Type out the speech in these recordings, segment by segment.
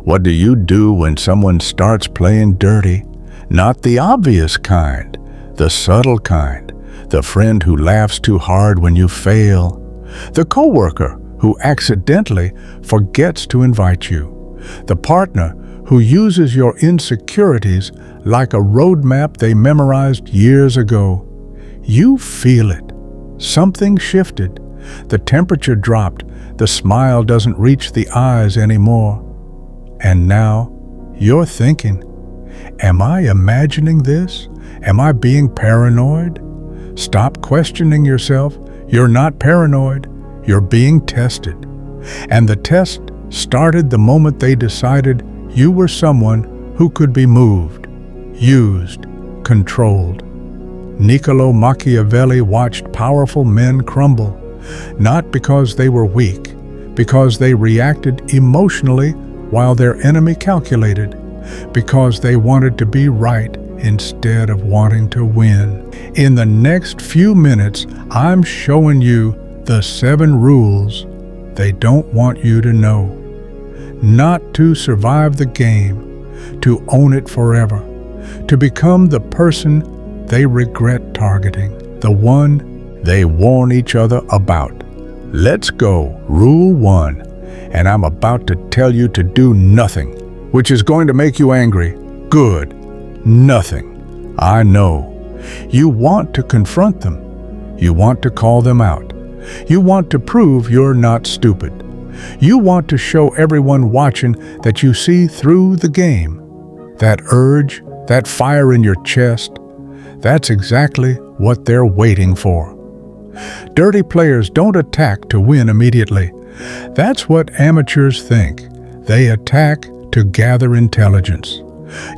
What do you do when someone starts playing dirty? Not the obvious kind, the subtle kind, the friend who laughs too hard when you fail, the coworker who accidentally forgets to invite you, the partner who uses your insecurities like a roadmap they memorized years ago. You feel it. Something shifted. The temperature dropped. The smile doesn't reach the eyes anymore. And now you're thinking, am I imagining this? Am I being paranoid? Stop questioning yourself. You're not paranoid. You're being tested. And the test started the moment they decided you were someone who could be moved, used, controlled. Niccolò Machiavelli watched powerful men crumble, not because they were weak, because they reacted emotionally while their enemy calculated, because they wanted to be right instead of wanting to win. In the next few minutes, I'm showing you the 7 rules they don't want you to know. Not to survive the game, to own it forever, to become the person they regret targeting, the one they warn each other about. Let's go. Rule 1. And I'm about to tell you to do nothing, which is going to make you angry. Good. Nothing. I know. You want to confront them. You want to call them out. You want to prove you're not stupid. You want to show everyone watching that you see through the game. That urge, that fire in your chest, that's exactly what they're waiting for. Dirty players don't attack to win immediately. That's what amateurs think. They attack to gather intelligence.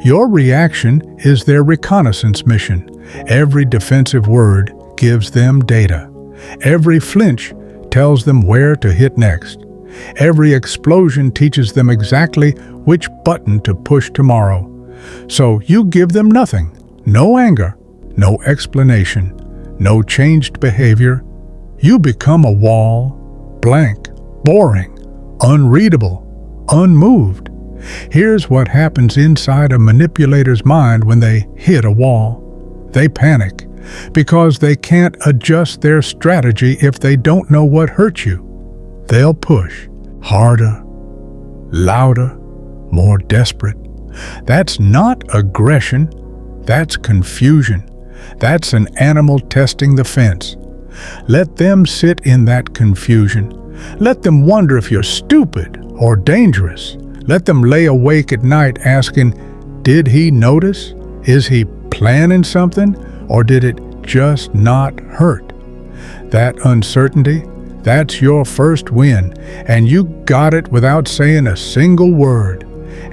Your reaction is their reconnaissance mission. Every defensive word gives them data. Every flinch tells them where to hit next. Every explosion teaches them exactly which button to push tomorrow. So you give them nothing. No anger, no explanation, no changed behavior. You become a wall, blank, boring, unreadable, unmoved. Here's what happens inside a manipulator's mind when they hit a wall. They panic because they can't adjust their strategy if they don't know what hurt you. They'll push harder, louder, more desperate. That's not aggression. That's confusion. That's an animal testing the fence. Let them sit in that confusion. Let them wonder if you're stupid or dangerous. Let them lay awake at night asking, did he notice? Is he planning something? Or did it just not hurt? That uncertainty, that's your first win, and you got it without saying a single word.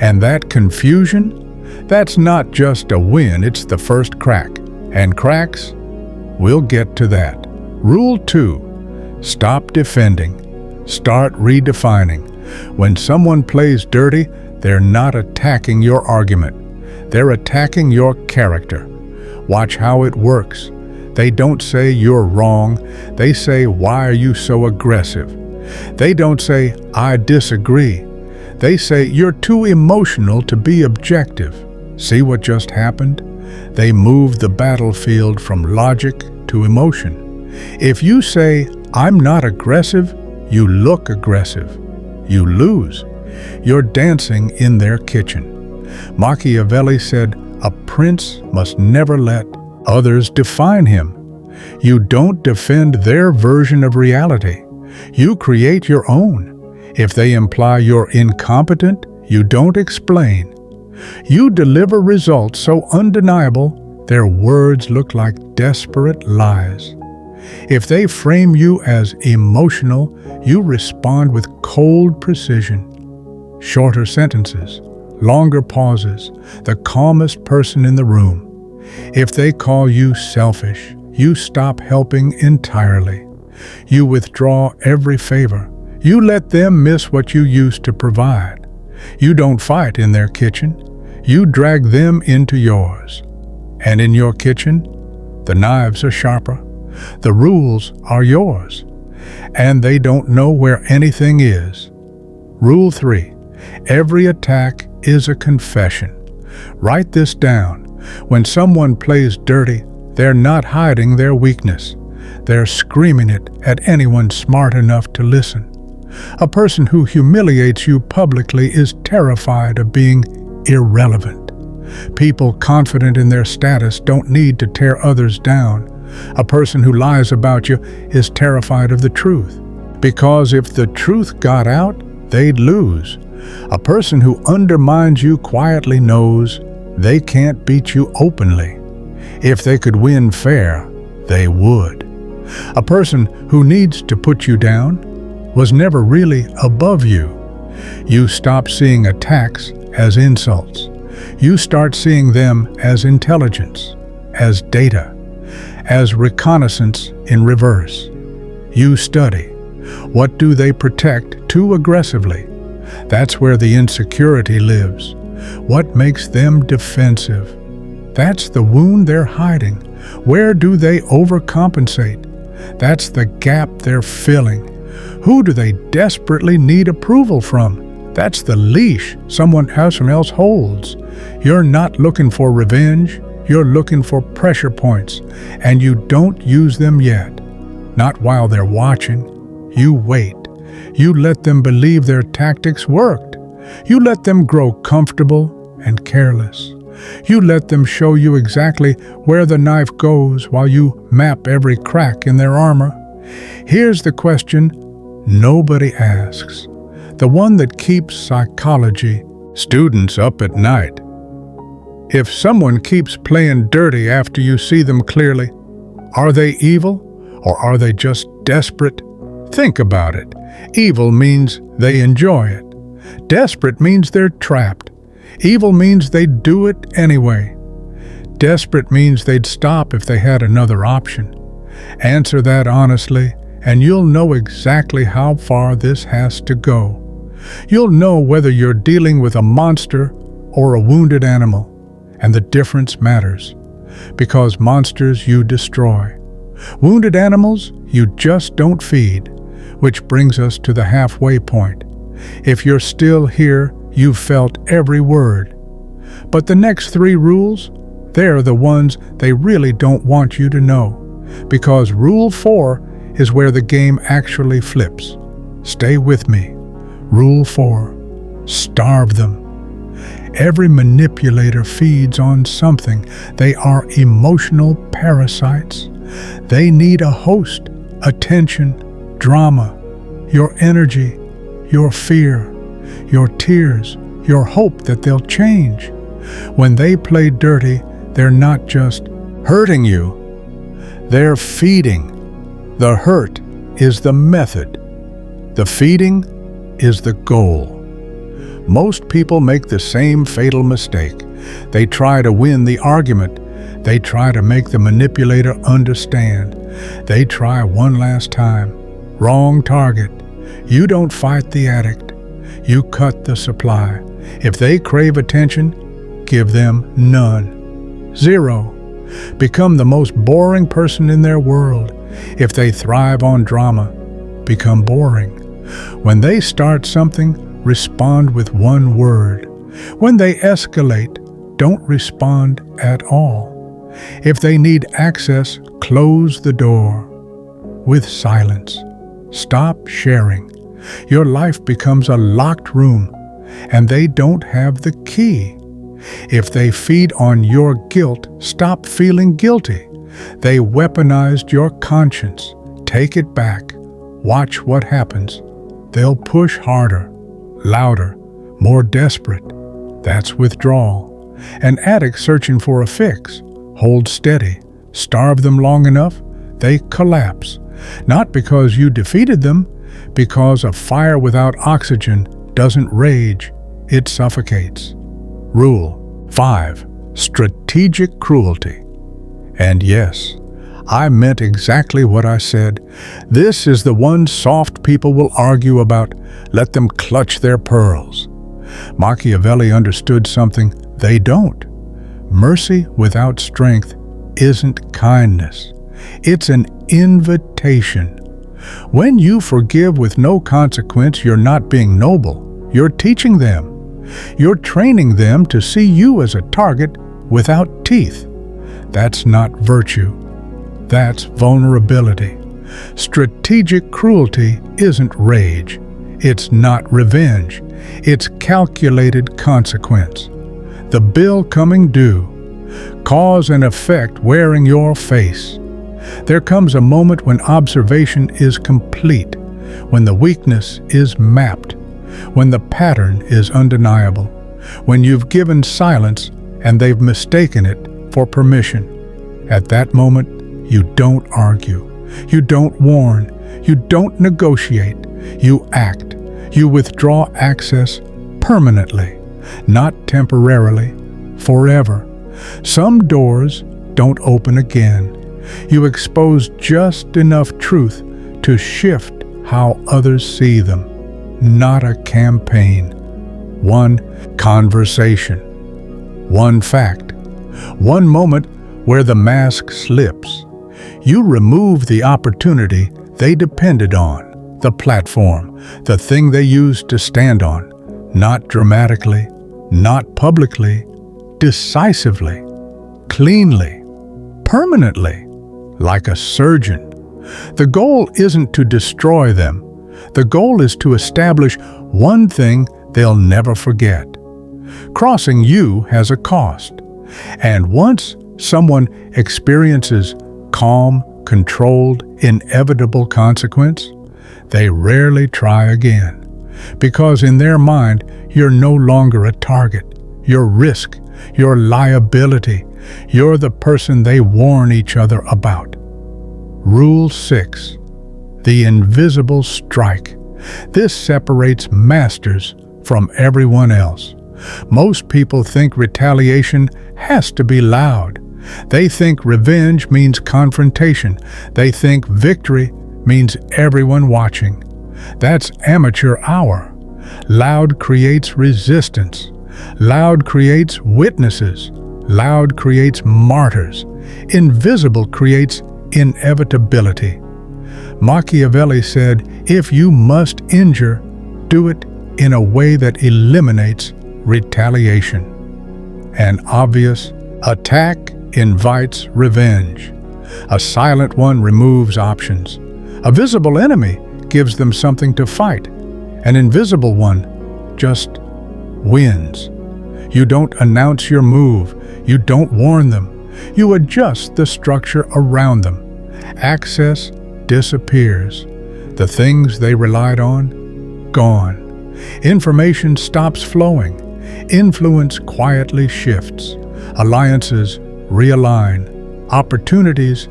And that confusion, that's not just a win, it's the first crack. And cracks, we'll get to that. Rule 2, stop defending. Start redefining. When someone plays dirty, they're not attacking your argument. They're attacking your character. Watch how it works. They don't say you're wrong. They say, why are you so aggressive? They don't say, I disagree. They say, you're too emotional to be objective. See what just happened? They moved the battlefield from logic to emotion. If you say, I'm not aggressive, you look aggressive. You lose. You're dancing in their kitchen. Machiavelli said, a prince must never let others define him. You don't defend their version of reality. You create your own. If they imply you're incompetent, you don't explain. You deliver results so undeniable, their words look like desperate lies. If they frame you as emotional, you respond with cold precision. Shorter sentences, longer pauses, the calmest person in the room. If they call you selfish, you stop helping entirely. You withdraw every favor. You let them miss what you used to provide. You don't fight in their kitchen. You drag them into yours. And in your kitchen, the knives are sharper. The rules are yours. And they don't know where anything is. Rule 3. Every attack is a confession. Write this down. When someone plays dirty, they're not hiding their weakness. They're screaming it at anyone smart enough to listen. A person who humiliates you publicly is terrified of being irrelevant. People confident in their status don't need to tear others down. A person who lies about you is terrified of the truth, because if the truth got out, they'd lose. A person who undermines you quietly knows they can't beat you openly. If they could win fair, they would. A person who needs to put you down was never really above you. You stop seeing attacks as insults. You start seeing them as intelligence, as data, as reconnaissance in reverse. You study. What do they protect too aggressively? That's where the insecurity lives. What makes them defensive? That's the wound they're hiding. Where do they overcompensate? That's the gap they're filling. Who do they desperately need approval from? That's the leash someone else holds. You're not looking for revenge, you're looking for pressure points, and you don't use them yet. Not while they're watching. You wait. You let them believe their tactics worked. You let them grow comfortable and careless. You let them show you exactly where the knife goes while you map every crack in their armor. Here's the question nobody asks, the one that keeps psychology students up at night. If someone keeps playing dirty after you see them clearly, are they evil or are they just desperate? Think about it. Evil means they enjoy it. Desperate means they're trapped. Evil means they'd do it anyway. Desperate means they'd stop if they had another option. Answer that honestly, and you'll know exactly how far this has to go. You'll know whether you're dealing with a monster or a wounded animal, and the difference matters. Because monsters you destroy. Wounded animals you just don't feed. Which brings us to the halfway point. If you're still here, you've felt every word. But the next 3 rules, they're the ones they really don't want you to know. Because Rule 4 is where the game actually flips. Stay with me. Rule 4. Starve them. Every manipulator feeds on something. They are emotional parasites. They need a host, attention, drama, your energy, your fear, your tears, your hope that they'll change. When they play dirty, they're not just hurting you, they're feeding. The hurt is the method. The feeding is the goal. Most people make the same fatal mistake. They try to win the argument. They try to make the manipulator understand. They try one last time. Wrong target. You don't fight the addict. You cut the supply. If they crave attention, give them none. 0. Become the most boring person in their world. If they thrive on drama, become boring. When they start something, respond with one word. When they escalate, don't respond at all. If they need access, close the door. With silence. Stop sharing. Your life becomes a locked room, and they don't have the key. If they feed on your guilt, stop feeling guilty. They weaponized your conscience. Take it back. Watch what happens. They'll push harder, louder, more desperate. That's withdrawal. An addict searching for a fix. Hold steady. Starve them long enough, they collapse. Not because you defeated them, because a fire without oxygen doesn't rage, it suffocates. Rule 5. Strategic cruelty. And yes, I meant exactly what I said. This is the one soft people will argue about. Let them clutch their pearls. Machiavelli understood something they don't. Mercy without strength isn't kindness. It's an invitation. When you forgive with no consequence, you're not being noble. You're teaching them. You're training them to see you as a target without teeth. That's not virtue. That's vulnerability. Strategic cruelty isn't rage. It's not revenge. It's calculated consequence. The bill coming due. Cause and effect wearing your face. There comes a moment when observation is complete, when the weakness is mapped, when the pattern is undeniable, when you've given silence and they've mistaken it for permission. At that moment, you don't argue. You don't warn. You don't negotiate. You act. You withdraw access permanently, not temporarily, forever. Some doors don't open again. You expose just enough truth to shift how others see them. Not a campaign. One conversation. One fact. One moment where the mask slips. You remove the opportunity they depended on, the platform, the thing they used to stand on. Not dramatically, not publicly, decisively, cleanly, permanently, like a surgeon. The goal isn't to destroy them. The goal is to establish one thing they'll never forget. Crossing you has a cost. And once someone experiences calm, controlled, inevitable consequence, they rarely try again. Because in their mind, you're no longer a target. You're risk. You're liability. You're the person they warn each other about. Rule 6. The invisible strike. This separates masters from everyone else. Most people think retaliation has to be loud. They think revenge means confrontation. They think victory means everyone watching. That's amateur hour. Loud creates resistance. Loud creates witnesses. Loud creates martyrs. Invisible creates inevitability. Machiavelli said, if you must injure, do it in a way that eliminates retaliation. An obvious attack invites revenge. A silent one removes options. A visible enemy gives them something to fight. An invisible one just wins. You don't announce your move. You don't warn them. You adjust the structure around them. Access disappears. The things they relied on, gone. Information stops flowing. Influence quietly shifts. Alliances realign. Opportunities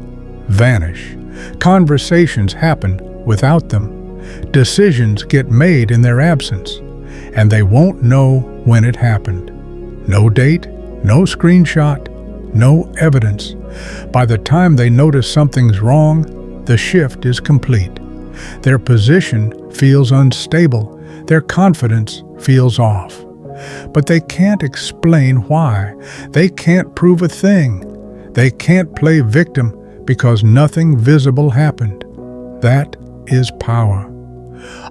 vanish. Conversations happen without them. Decisions get made in their absence, and they won't know when it happened. No date, no screenshot, no evidence. By the time they notice something's wrong, the shift is complete. Their position feels unstable. Their confidence feels off. But they can't explain why. They can't prove a thing. They can't play victim because nothing visible happened. That is power.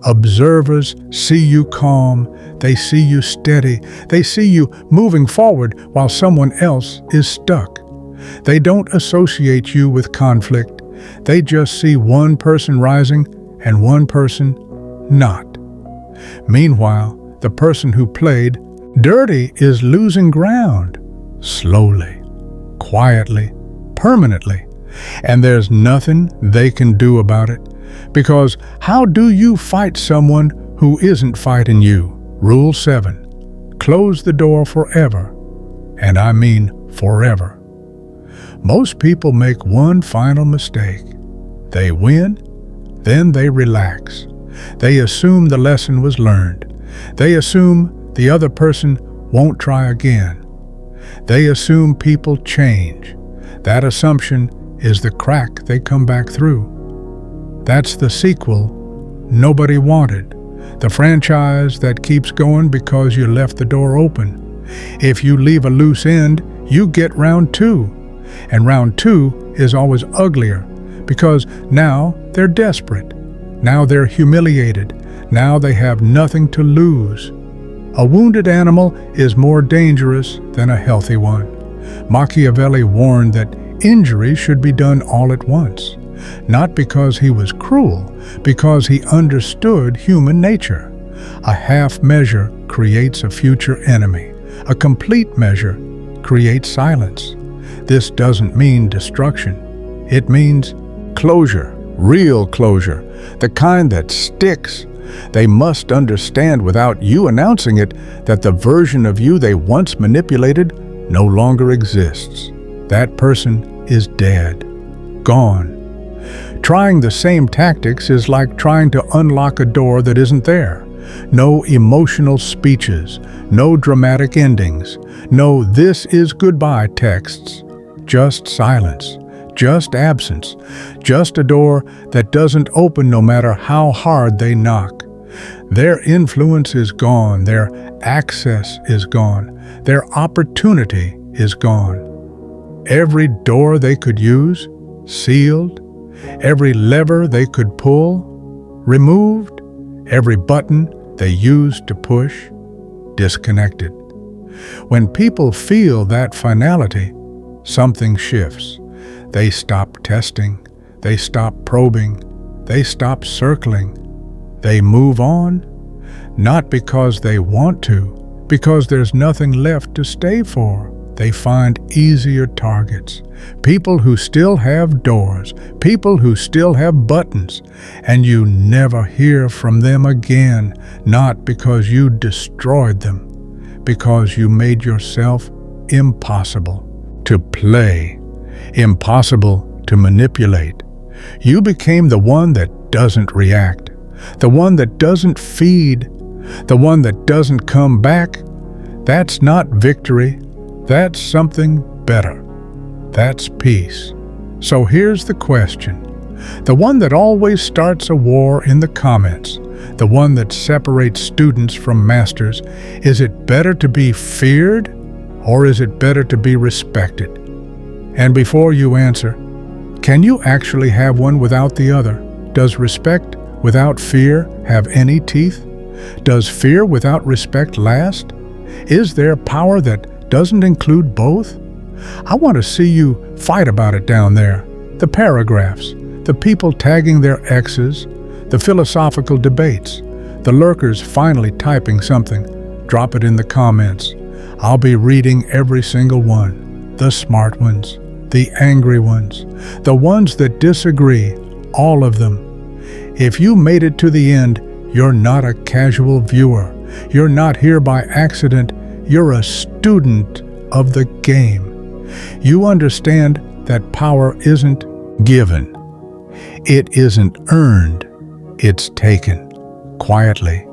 Observers see you calm. They see you steady. They see you moving forward while someone else is stuck. They don't associate you with conflict. They just see one person rising and one person not. Meanwhile, the person who played dirty is losing ground, slowly, quietly, permanently, and there's nothing they can do about it. Because how do you fight someone who isn't fighting you? Rule 7. Close the door forever. And I mean forever. Most people make one final mistake. They win, then they relax. They assume the lesson was learned. They assume the other person won't try again. They assume people change. That assumption is the crack they come back through. That's the sequel nobody wanted. The franchise that keeps going because you left the door open. If you leave a loose end, you get round 2. And round 2 is always uglier because now they're desperate. Now they're humiliated. Now they have nothing to lose. A wounded animal is more dangerous than a healthy one. Machiavelli warned that injury should be done all at once, not because he was cruel, because he understood human nature. A half measure creates a future enemy. A complete measure creates silence. This doesn't mean destruction. It means closure, real closure, the kind that sticks. They must understand without you announcing it that the version of you they once manipulated no longer exists. That person is dead, gone. Trying the same tactics is like trying to unlock a door that isn't there. No emotional speeches, no dramatic endings, no "this is goodbye" texts. Just silence, just absence, just a door that doesn't open no matter how hard they knock. Their influence is gone, their access is gone, their opportunity is gone. Every door they could use, sealed. Every lever they could pull, removed. Every button they used to push, disconnected. When people feel that finality, something shifts. They stop testing, they stop probing, they stop circling. They move on, not because they want to, because there's nothing left to stay for. They find easier targets, people who still have doors, people who still have buttons, and you never hear from them again, not because you destroyed them, because you made yourself impossible to play, impossible to manipulate. You became the one that doesn't react, the one that doesn't feed, the one that doesn't come back. That's not victory. That's something better. That's peace. So here's the question. The one that always starts a war in the comments, the one that separates students from masters, is it better to be feared or is it better to be respected? And before you answer, can you actually have one without the other? Does respect without fear have any teeth? Does fear without respect last? Is there power that doesn't include both? I want to see you fight about it down there. The paragraphs, the people tagging their exes, the philosophical debates, the lurkers finally typing something. Drop it in the comments. I'll be reading every single one. The smart ones, the angry ones, the ones that disagree, all of them. If you made it to the end, you're not a casual viewer. You're not here by accident. You're a student of the game. You understand that power isn't given. It isn't earned. It's taken quietly,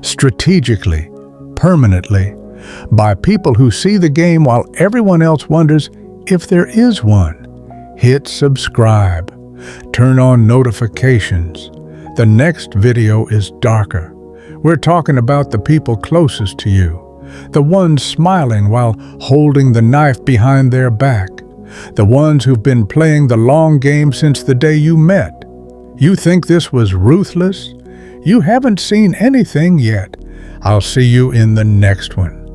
strategically, permanently, by people who see the game while everyone else wonders if there is one. Hit subscribe. Turn on notifications. The next video is darker. We're talking about the people closest to you. The ones smiling while holding the knife behind their back. The ones who've been playing the long game since the day you met. You think this was ruthless? You haven't seen anything yet. I'll see you in the next one.